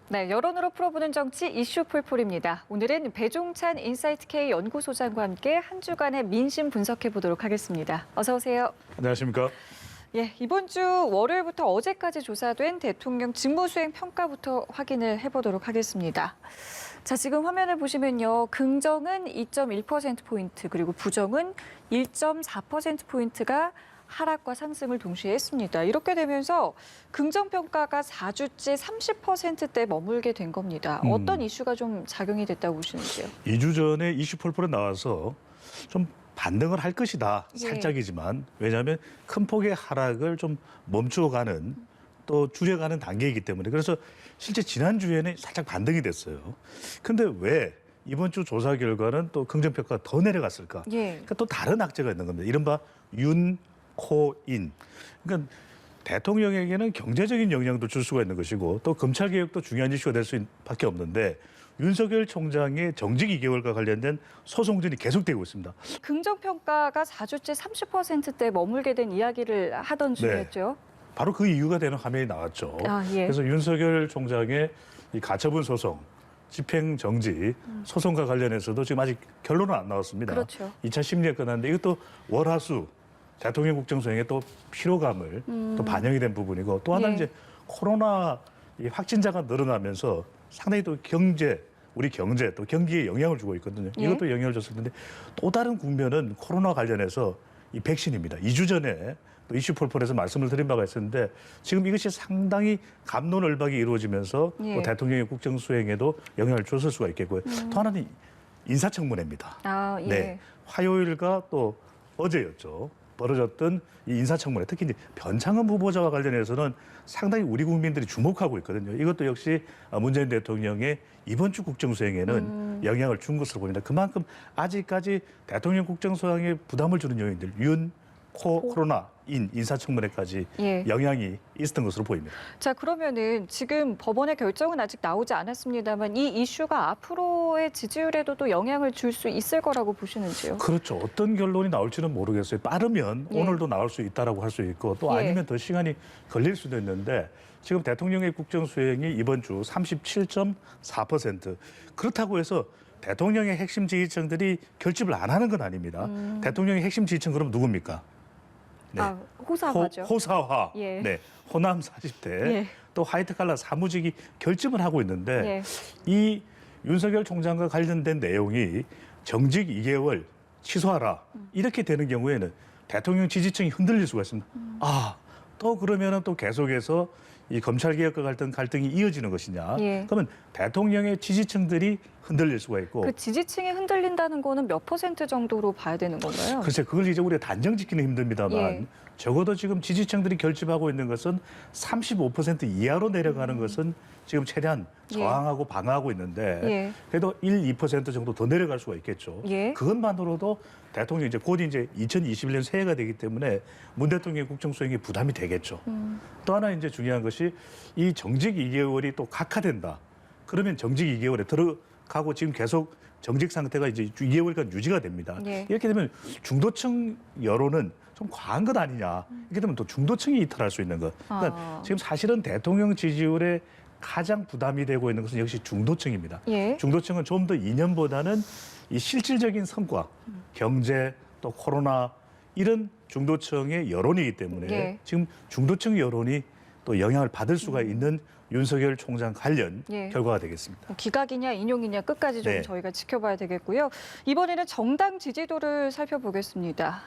네, 여론으로 풀어보는 정치 이슈 풀풀입니다. 오늘은 배종찬 인사이트K 연구소장과 함께 한 주간의 민심 분석해 보도록 하겠습니다. 어서 오세요. 안녕하십니까? 예, 이번 주 월요일부터 어제까지 조사된 대통령 직무수행 평가부터 확인을 해보도록 하겠습니다. 자, 지금 화면을 보시면요. 긍정은 2.1%포인트, 그리고 부정은 1.4%포인트가 하락과 상승을 동시에 했습니다. 이렇게 되면서 긍정평가가 4주째 30%대 머물게 된 겁니다. 어떤 이슈가 좀 작용이 됐다고 보시는지요? 2주 전에 이슈 폴폴에 나와서 좀 반등을 할 것이다. 예. 살짝이지만. 왜냐하면 큰 폭의 하락을 좀 멈추어가는 또 줄여가는 단계이기 때문에. 그래서 실제 지난주에는 살짝 반등이 됐어요. 근데 왜 이번 주 조사 결과는 또 긍정평가가 더 내려갔을까? 예. 그러니까 또 다른 악재가 있는 겁니다. 이른바 윤코인. 그러니까 대통령에게는 경제적인 영향도 줄 수가 있는 것이고 또 검찰개혁도 중요한 이슈가 될 수밖에 없는데 윤석열 총장의 정직 2개월과 관련된 소송전이 계속되고 있습니다. 긍정평가가 4주째 30%대 머물게 된 이야기를 하던 중이었죠. 바로 그 이유가 되는 화면이 나왔죠. 아, 예. 그래서 윤석열 총장의 이 가처분 소송, 집행정지 소송과 관련해서도 지금 아직 결론은 안 나왔습니다. 그렇죠. 2차 심리에 끝났는데 이것도 월화수 대통령 국정수행에 또 피로감을 또 반영이 된 부분이고 또 하나 예. 이제 코로나 이 확진자가 늘어나면서 상당히 또 우리 경제 또 경기에 영향을 주고 있거든요. 예. 이것도 영향을 줬을 텐데 또 다른 국면은 코로나 관련해서 이 백신입니다. 2주 전에 또 이슈 폴폴에서 말씀을 드린 바가 있었는데 지금 이것이 상당히 갑론을박이 이루어지면서 예. 또 대통령의 국정 수행에도 영향을 줬을 수가 있겠고요. 또 하나는 인사청문회입니다. 아, 예. 네, 화요일과 또 어제였죠. 벌어졌던 이 인사청문회, 특히 이제 변창흠 후보자와 관련해서는 상당히 우리 국민들이 주목하고 있거든요. 이것도 역시 문재인 대통령의 이번 주 국정수행에는 영향을 준 것으로 보입니다. 그만큼 아직까지 대통령 국정수행에 부담을 주는 요인들, 코로나, 인사청문회까지 예. 영향이 있었던 것으로 보입니다. 자, 그러면은 지금 법원의 결정은 아직 나오지 않았습니다만 이 이슈가 앞으로의 지지율에도 또 영향을 줄 수 있을 거라고 보시는지요? 그렇죠. 어떤 결론이 나올지는 모르겠어요. 빠르면 예. 오늘도 나올 수 있다라고 할 수 있고 또 예. 아니면 더 시간이 걸릴 수도 있는데 지금 대통령의 국정 수행이 이번 주 37.4%. 그렇다고 해서 대통령의 핵심 지지층들이 결집을 안 하는 건 아닙니다. 대통령의 핵심 지지층 그럼 누굽니까? 네. 아, 호사화죠. 호사화. 예. 네. 호남 40대. 예. 또 화이트 칼라 사무직이 결집을 하고 있는데 예. 이 윤석열 총장과 관련된 내용이 정직 2개월 취소하라. 이렇게 되는 경우에는 대통령 지지층이 흔들릴 수가 있습니다. 아, 또 그러면은 또 계속해서 이 검찰개혁과 갈등이 이어지는 것이냐. 예. 그러면 대통령의 지지층들이 흔들릴 수가 있고 그 지지층이 흔들린다는 거는 몇 % 정도로 봐야 되는 건가요? 글쎄 그걸 이제 우리가 단정 짓기는 힘듭니다만 예. 적어도 지금 지지층들이 결집하고 있는 것은 35% 이하로 내려가는 것은 지금 최대한 예. 저항하고 방어하고 있는데 예. 그래도 1~2% 정도 더 내려갈 수가 있겠죠. 예. 그것만으로도 대통령이 곧 이제 2021년 새해가 되기 때문에 문 대통령의 국정 수행에 부담이 되겠죠. 또 하나 이제 중요한 것이 이 정직 2개월이 또 각하된다. 그러면 정직 2개월에 들어가고 지금 계속 정직 상태가 이제 2개월간 유지가 됩니다. 예. 이렇게 되면 중도층 여론은 좀 과한 것 아니냐. 이렇게 되면 또 중도층이 이탈할 수 있는 것. 그러니까 아. 지금 사실은 대통령 지지율에 가장 부담이 되고 있는 것은 역시 중도층입니다. 예. 중도층은 좀 더 이념보다는 이 실질적인 성과, 경제 또 코로나 이런 중도층의 여론이기 때문에 예. 지금 중도층 여론이 또 영향을 받을 수가 있는 윤석열 총장 관련 예. 결과가 되겠습니다. 뭐 기각이냐 인용이냐 끝까지 좀 네. 저희가 지켜봐야 되겠고요. 이번에는 정당 지지도를 살펴보겠습니다.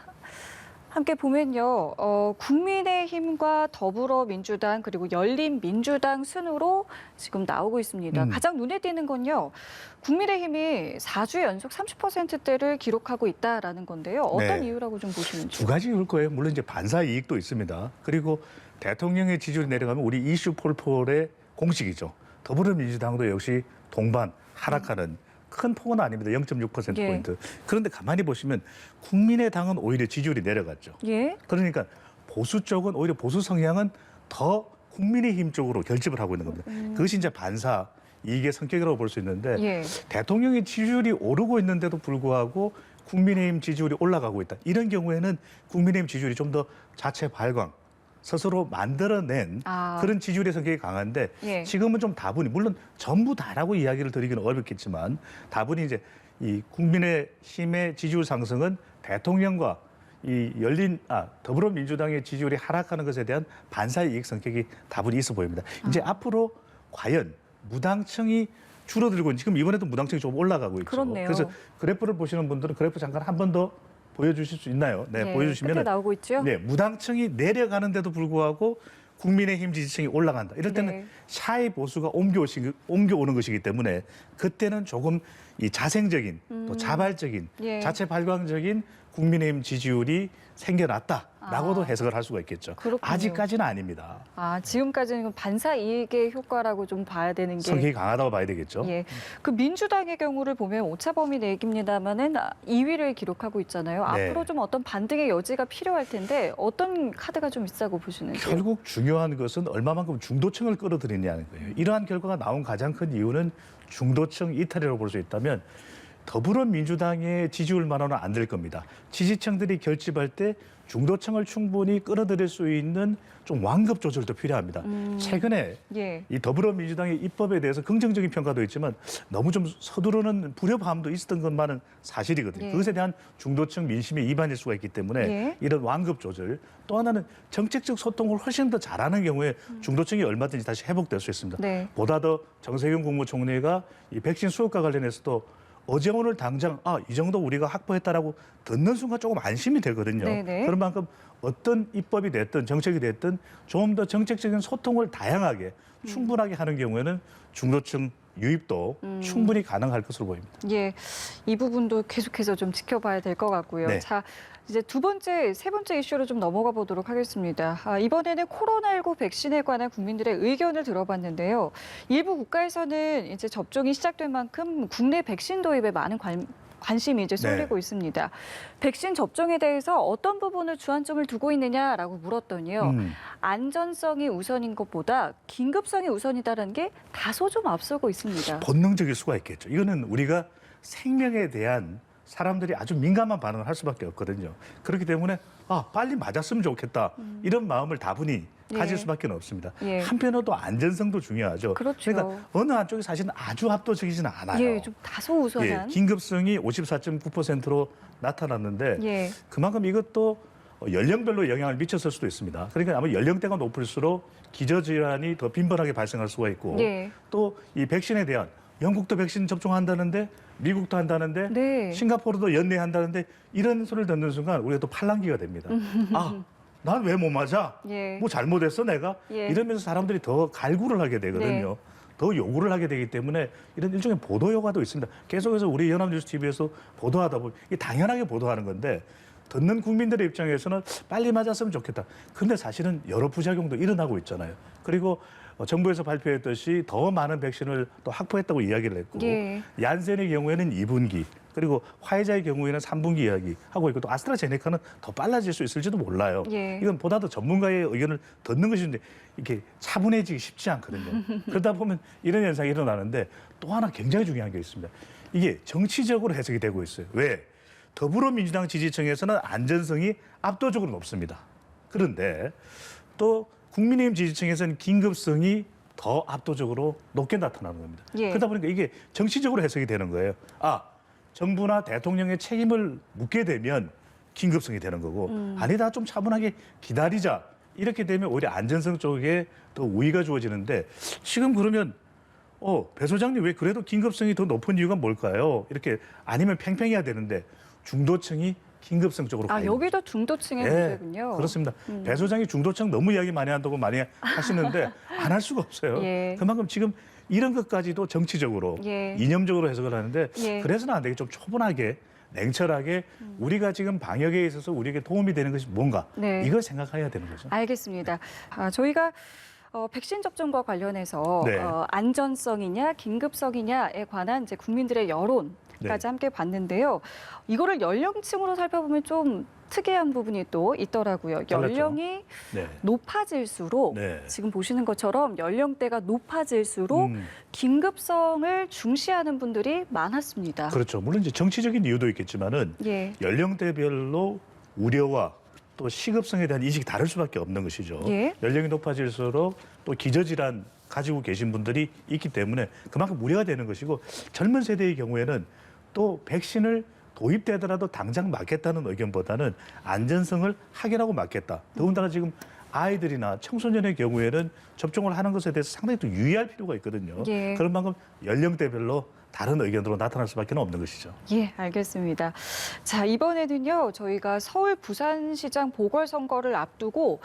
함께 보면요. 국민의힘과 더불어민주당 그리고 열린민주당 순으로 지금 나오고 있습니다. 가장 눈에 띄는 건요. 국민의힘이 4주 연속 30%대를 기록하고 있다라는 건데요. 어떤 네. 이유라고 좀 보시는지. 두 가지 이유일 거예요. 물론 이제 반사 이익도 있습니다. 그리고 대통령의 지지율이 내려가면 우리 이슈 폴폴의 공식이죠. 더불어민주당도 역시 동반 하락하는 큰 폭은 아닙니다. 0.6%포인트. 그런데 가만히 보시면 국민의당은 오히려 지지율이 내려갔죠. 예. 그러니까 보수 쪽은 오히려 보수 성향은 더 국민의힘 쪽으로 결집을 하고 있는 겁니다. 그것이 이제 반사 이익의 성격이라고 볼 수 있는데 예. 대통령의 지지율이 오르고 있는데도 불구하고 국민의힘 지지율이 올라가고 있다. 이런 경우에는 국민의힘 지지율이 좀 더 자체 발광, 스스로 만들어낸 그런 지지율의 성격이 강한데 예. 지금은 좀 다분히 물론 전부 다라고 이야기를 드리기는 어렵겠지만 다분히 이제 이 국민의힘의 지지율 상승은 대통령과 이 더불어민주당의 지지율이 하락하는 것에 대한 반사의 이익 성격이 다분히 있어 보입니다. 이제 앞으로 과연 무당층이 줄어들고 지금 이번에도 무당층이 좀 올라가고 있죠. 그렇네요. 그래서 그래프를 보시는 분들은 그래프 잠깐 한 번 더 보여주실 수 있나요? 네, 예, 보여주시면 끝에 나오고 있죠. 네, 무당층이 내려가는데도 불구하고 국민의힘 지지층이 올라간다. 이럴 때는 네. 샤이 보수가 옮겨오는 것이기 때문에 그때는 조금 이 자생적인 또 자발적인 예. 자체 발광적인 국민의힘 지지율이 생겨났다라고도 해석을 할 수가 있겠죠. 그렇군요. 아직까지는 아닙니다. 지금까지는 반사 이익의 효과라고 좀 봐야 되는 게. 성격이 강하다고 봐야 되겠죠. 예. 그 민주당의 경우를 보면 오차범위 내기입니다만은 2위를 기록하고 있잖아요. 네. 앞으로 좀 어떤 반등의 여지가 필요할 텐데 어떤 카드가 좀 있다고 보시는지요? 결국 중요한 것은 얼마만큼 중도층을 끌어들이냐는 거예요. 이러한 결과가 나온 가장 큰 이유는 중도층 이탈이라고 볼 수 있다면 더불어민주당의 지지율만으로는 안 될 겁니다. 지지층들이 결집할 때 중도층을 충분히 끌어들일 수 있는 좀 완급 조절도 필요합니다. 최근에 예. 이 더불어민주당의 입법에 대해서 긍정적인 평가도 있지만 너무 좀 서두르는 불협화음도 있었던 것만은 사실이거든요. 예. 그것에 대한 중도층 민심의 이반일 수가 있기 때문에 예. 이런 완급 조절 또 하나는 정책적 소통을 훨씬 더 잘하는 경우에 중도층이 얼마든지 다시 회복될 수 있습니다. 네. 보다 더 정세균 국무총리가 이 백신 수급과 관련해서도 어제 오늘 당장 이 정도 우리가 확보했다라고 듣는 순간 조금 안심이 되거든요. 네네. 그런 만큼 어떤 입법이 됐든 정책이 됐든 좀 더 정책적인 소통을 다양하게 충분하게 하는 경우에는 중도층 유입도 충분히 가능할 것으로 보입니다. 예, 이 부분도 계속해서 좀 지켜봐야 될 것 같고요. 네. 자, 이제 세 번째 이슈로 좀 넘어가 보도록 하겠습니다. 이번에는 코로나19 백신에 관한 국민들의 의견을 들어봤는데요. 일부 국가에서는 이제 접종이 시작된 만큼 국내 백신 도입에 많은 관심이 이제 쏠리고 있습니다. 백신 접종에 대해서 어떤 부분을 주안점을 두고 있느냐라고 물었더니요. 안전성이 우선인 것보다 긴급성이 우선이다라는 게 다소 좀 앞서고 있습니다. 본능적일 수가 있겠죠. 이거는 우리가 생명에 대한 사람들이 아주 민감한 반응을 할 수밖에 없거든요. 그렇기 때문에 빨리 맞았으면 좋겠다. 이런 마음을 다분히 가질 예. 수밖에 없습니다. 예. 한편으로도 안전성도 중요하죠. 그렇죠. 그러니까 어느 한쪽이 사실은 아주 압도적이지는 않아요. 예, 좀 다소 우선한. 긴급성이 54.9%로 나타났는데 예. 그만큼 이것도 연령별로 영향을 미쳤을 수도 있습니다. 그러니까 아마 연령대가 높을수록 기저질환이 더 빈번하게 발생할 수가 있고 예. 또 이 백신에 대한 영국도 백신 접종한다는데 미국도 한다는데 네. 싱가포르도 연내한다는데 이런 소리를 듣는 순간 우리가 또 팔랑귀가 됩니다. 난 왜 못 맞아? 예. 뭐 잘못했어 내가? 예. 이러면서 사람들이 더 갈구를 하게 되거든요. 네. 더 요구를 하게 되기 때문에 이런 일종의 보도 효과도 있습니다. 계속해서 우리 연합뉴스 TV에서 보도하다 보면 이게 당연하게 보도하는 건데 듣는 국민들의 입장에서는 빨리 맞았으면 좋겠다. 근데 사실은 여러 부작용도 일어나고 있잖아요. 그리고 정부에서 발표했듯이 더 많은 백신을 또 확보했다고 이야기를 했고 예. 얀센의 경우에는 2분기 그리고 화이자의 경우에는 3분기 이야기하고 있고 또 아스트라제네카는 더 빨라질 수 있을지도 몰라요. 예. 이건 보다 더 전문가의 의견을 듣는 것인데 이렇게 차분해지기 쉽지 않거든요. 그러다 보면 이런 현상이 일어나는데 또 하나 굉장히 중요한 게 있습니다. 이게 정치적으로 해석이 되고 있어요. 왜? 더불어민주당 지지층에서는 안전성이 압도적으로 높습니다. 그런데 또 국민의힘 지지층에서는 긴급성이 더 압도적으로 높게 나타나는 겁니다. 예. 그러다 보니까 이게 정치적으로 해석이 되는 거예요. 정부나 대통령의 책임을 묻게 되면 긴급성이 되는 거고 아니다 좀 차분하게 기다리자 이렇게 되면 오히려 안전성 쪽에 더 우위가 주어지는데 지금 그러면 배 소장님 왜 그래도 긴급성이 더 높은 이유가 뭘까요? 이렇게 아니면 팽팽해야 되는데 중도층이 긴급성 쪽으로 가요. 여기도 중도층의 문제군요. 그렇습니다. 배 소장이 중도층 너무 이야기 많이 한다고 많이 하시는데 안 할 수가 없어요. 예. 그만큼 지금 이런 것까지도 정치적으로 예. 이념적으로 해석을 하는데 예. 그래서는 안 되게 좀 초분하게 냉철하게 우리가 지금 방역에 있어서 우리에게 도움이 되는 것이 뭔가 네. 이걸 생각해야 되는 거죠. 알겠습니다. 저희가 백신 접종과 관련해서 네. 안전성이냐 긴급성이냐에 관한 이제 국민들의 여론까지 함께 봤는데요. 이거를 연령층으로 살펴보면 좀 특이한 부분이 또 있더라고요. 달랐죠. 연령이 네. 높아질수록 네. 지금 보시는 것처럼 연령대가 높아질수록 긴급성을 중시하는 분들이 많았습니다. 그렇죠. 물론 이제 정치적인 이유도 있겠지만은 예. 연령대별로 우려와 또 시급성에 대한 인식이 다를 수밖에 없는 것이죠. 예. 연령이 높아질수록 또 기저질환 가지고 계신 분들이 있기 때문에 그만큼 우려가 되는 것이고 젊은 세대의 경우에는 또 백신을 도입되더라도 당장 맞겠다는 의견보다는 안전성을 확인하고 맞겠다. 더군다나 지금 아이들이나 청소년의 경우에는 접종을 하는 것에 대해서 상당히 또 유의할 필요가 있거든요. 예. 그런 만큼 연령대별로 다른 의견으로 나타날 수밖에 없는 것이죠. 예, 알겠습니다. 자, 이번에는요, 저희가 서울 부산시장 보궐선거를 앞두고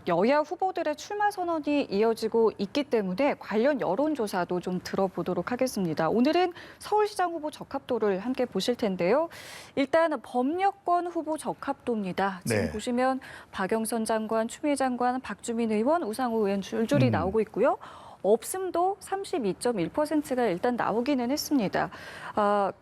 여야 후보들의 출마 선언이 이어지고 있기 때문에 관련 여론조사도 좀 들어보도록 하겠습니다. 오늘은 서울시장 후보 적합도를 함께 보실 텐데요. 일단 범여권 후보 적합도입니다. 지금 네. 보시면 박영선 장관, 추미애 장관, 박주민 의원, 우상호 의원 줄줄이 나오고 있고요. 없음도 32.1%가 일단 나오기는 했습니다.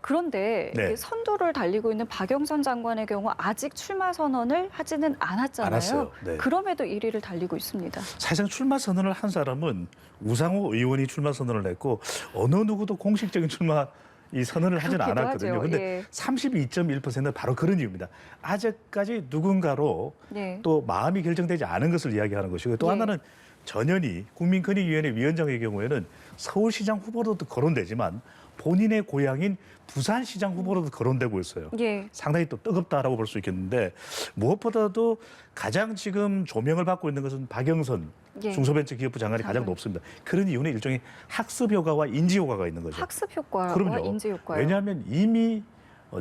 그런데 네. 이게 선두를 달리고 있는 박영선 장관의 경우 아직 출마 선언을 하지는 않았잖아요. 않았어요. 네. 그럼에도 1위를 달리고 있습니다. 사실상 출마 선언을 한 사람은 우상호 의원이 출마 선언을 했고 어느 누구도 공식적인 출마 이 선언을 하지는 그렇기도 않았거든요. 하죠. 그런데 예. 32.1%는 바로 그런 이유입니다. 아직까지 누군가로 예. 또 마음이 결정되지 않은 것을 이야기하는 것이고 또 예. 하나는 전현희 국민권익위원회 위원장의 경우에는 서울시장 후보로도 거론되지만 본인의 고향인 부산시장 후보로도 거론되고 있어요. 예. 상당히 또 뜨겁다라고 볼 수 있겠는데 무엇보다도 가장 지금 조명을 받고 있는 것은 박영선 예. 중소벤처기업부 장관이 가장 높습니다. 그런 이유는 일종의 학습 효과와 인지 효과가 있는 거죠. 학습 효과와 그럼요. 인지 효과요. 왜냐하면 이미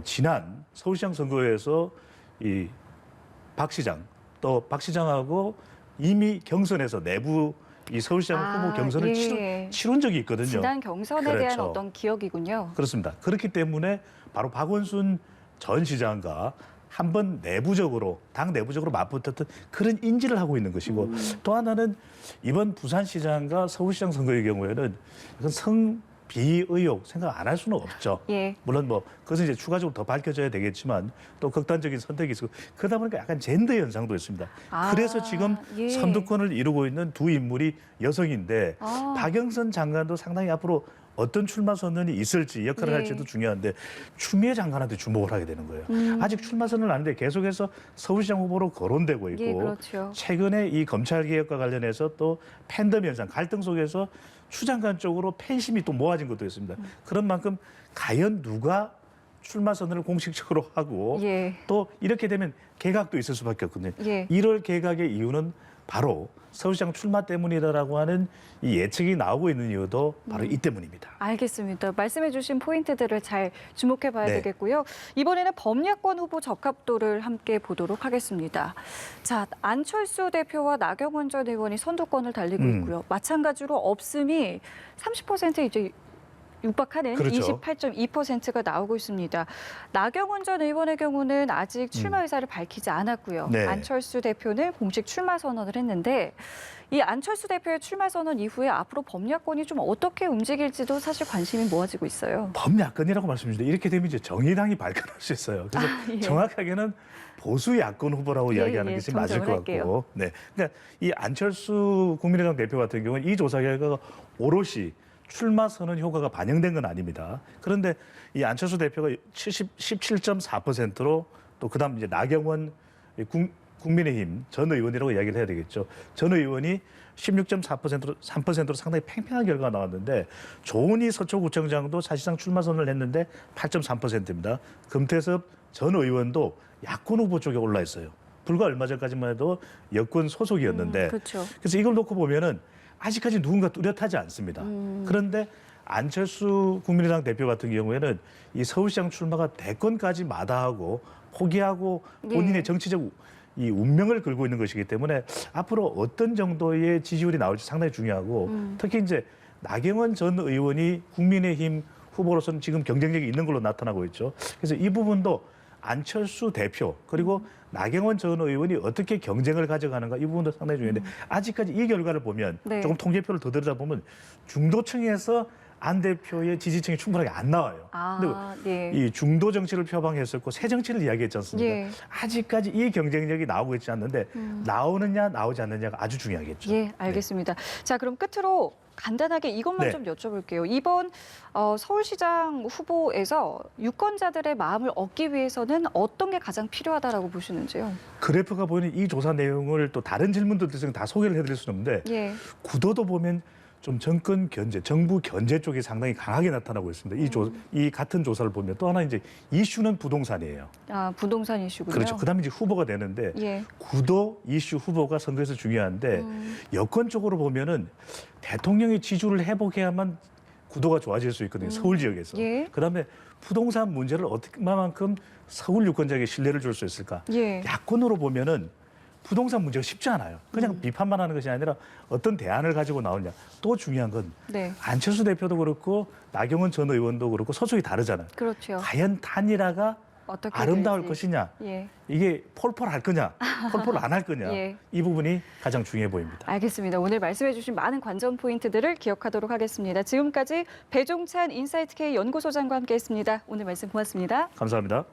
지난 서울시장 선거에서 이 박 시장 또 박 시장하고 이미 경선에서 내부 이 서울시장 후보 경선을 예. 치룬 적이 있거든요. 지난 경선에 대한 그렇죠. 어떤 기억이군요. 그렇습니다. 그렇기 때문에 바로 박원순 전 시장과 한번 내부적으로 당 내부적으로 맞붙었던 그런 인지를 하고 있는 것이고 또 하나는 이번 부산시장과 서울시장 선거의 경우에는 이건 성비 의혹 생각 안 할 수는 없죠. 예. 물론 뭐 그것은 이제 추가적으로 더 밝혀져야 되겠지만 또 극단적인 선택이 있고 그러다 보니까 약간 젠더 현상도 있습니다. 아, 그래서 지금 예. 선두권을 이루고 있는 두 인물이 여성인데 아. 박영선 장관도 상당히 앞으로 어떤 출마 선언이 있을지 역할을 예. 할지도 중요한데 추미애 장관한테 주목을 하게 되는 거예요. 아직 출마 선언을 안 했는데 계속해서 서울시장 후보로 거론되고 있고 예, 그렇죠. 최근에 이 검찰 개혁과 관련해서 또 팬덤 현상, 갈등 속에서 추 장관 쪽으로 팬심이 또 모아진 것도 있습니다. 그런 만큼 과연 누가 출마 선언을 공식적으로 하고 예. 또 이렇게 되면 개각도 있을 수밖에 없거든요. 예. 1월 개각의 이유는 바로 서울시장 출마 때문이다라고 하는 이 예측이 나오고 있는 이유도 바로 이 때문입니다. 알겠습니다. 말씀해 주신 포인트들을 잘 주목해 봐야 네. 되겠고요. 이번에는 범야권 후보 적합도를 함께 보도록 하겠습니다. 자, 안철수 대표와 나경원 전 의원이 선두권을 달리고 있고요. 마찬가지로 없음이 30% 이제 육박하는 그렇죠. 28.2%가 나오고 있습니다. 나경원 전 의원의 경우는 아직 출마 의사를 밝히지 않았고요. 네. 안철수 대표는 공식 출마 선언을 했는데 이 안철수 대표의 출마 선언 이후에 앞으로 범야권이 좀 어떻게 움직일지도 사실 관심이 모아지고 있어요. 범야권이라고 말씀드렸는데 이렇게 되면 이제 정의당이 발끈할 수 있어요. 그래서 예. 정확하게는 보수 야권 후보라고 예, 이야기하는 예, 것이 맞을 것 정정을 같고, 할게요. 네. 그러니까 이 안철수 국민의당 대표 같은 경우는 이 조사 결과가 오롯이 출마 선언 효과가 반영된 건 아닙니다. 그런데 이 안철수 대표가 17.4%로 또 그다음 이제 나경원 국민의힘 전 의원이라고 이야기를 해야 되겠죠. 전 의원이 16.4%로 3%로 상당히 팽팽한 결과가 나왔는데 조은희 서초구청장도 사실상 출마 선언을 했는데 8.3%입니다. 금태섭 전 의원도 야권 후보 쪽에 올라 있어요. 불과 얼마 전까지만 해도 여권 소속이었는데 그렇죠. 그래서 이걸 놓고 보면은 아직까지 누군가 뚜렷하지 않습니다. 그런데 안철수 국민의당 대표 같은 경우에는 이 서울시장 출마가 대권까지 마다하고 포기하고 본인의 예. 정치적 이 운명을 걸고 있는 것이기 때문에 앞으로 어떤 정도의 지지율이 나올지 상당히 중요하고 특히 이제 나경원 전 의원이 국민의힘 후보로서는 지금 경쟁력이 있는 걸로 나타나고 있죠. 그래서 이 부분도 안철수 대표 그리고 나경원 전 의원이 어떻게 경쟁을 가져가는가 이 부분도 상당히 중요한데 아직까지 이 결과를 보면 네. 조금 통계표를 더 들여다보면 중도층에서 안 대표의 지지층이 충분하게 안 나와요. 아, 네. 이 중도 정치를 표방했었고 새 정치를 이야기했지 않습니까? 예. 아직까지 이 경쟁력이 나오고 있지 않는데 나오느냐 나오지 않느냐가 아주 중요하겠죠. 예, 알겠습니다. 자, 그럼 끝으로 간단하게 이것만 네. 좀 여쭤볼게요. 이번 서울시장 후보에서 유권자들의 마음을 얻기 위해서는 어떤 게 가장 필요하다라고 보시는지요? 그래프가 보이는 이 조사 내용을 또 다른 질문들 중에 다 소개를 해드릴 수는 없는데 예. 구도도 보면 좀 정권 견제, 정부 견제 쪽이 상당히 강하게 나타나고 있습니다. 이 같은 조사를 보면 또 하나 이제 이슈는 부동산이에요. 아, 부동산 이슈군요. 그렇죠. 그다음에 이제 후보가 되는데 예. 구도, 이슈, 후보가 선거에서 중요한데 여권 쪽으로 보면은 대통령의 지지를 회복해야만 구도가 좋아질 수 있거든요. 서울 지역에서. 예. 그다음에 부동산 문제를 얼마만큼 서울 유권자에게 신뢰를 줄 수 있을까? 예. 야권으로 보면은 부동산 문제가 쉽지 않아요. 그냥 비판만 하는 것이 아니라 어떤 대안을 가지고 나오냐. 또 중요한 건 네. 안철수 대표도 그렇고 나경원 전 의원도 그렇고 소속이 다르잖아요. 그렇죠. 과연 단일화가 어떻게 아름다울 될지. 것이냐. 예. 이게 폴폴할 거냐, 폴폴 안 할 거냐. 예. 이 부분이 가장 중요해 보입니다. 알겠습니다. 오늘 말씀해주신 많은 관전 포인트들을 기억하도록 하겠습니다. 지금까지 배종찬 인사이트K 연구소장과 함께했습니다. 오늘 말씀 고맙습니다. 감사합니다.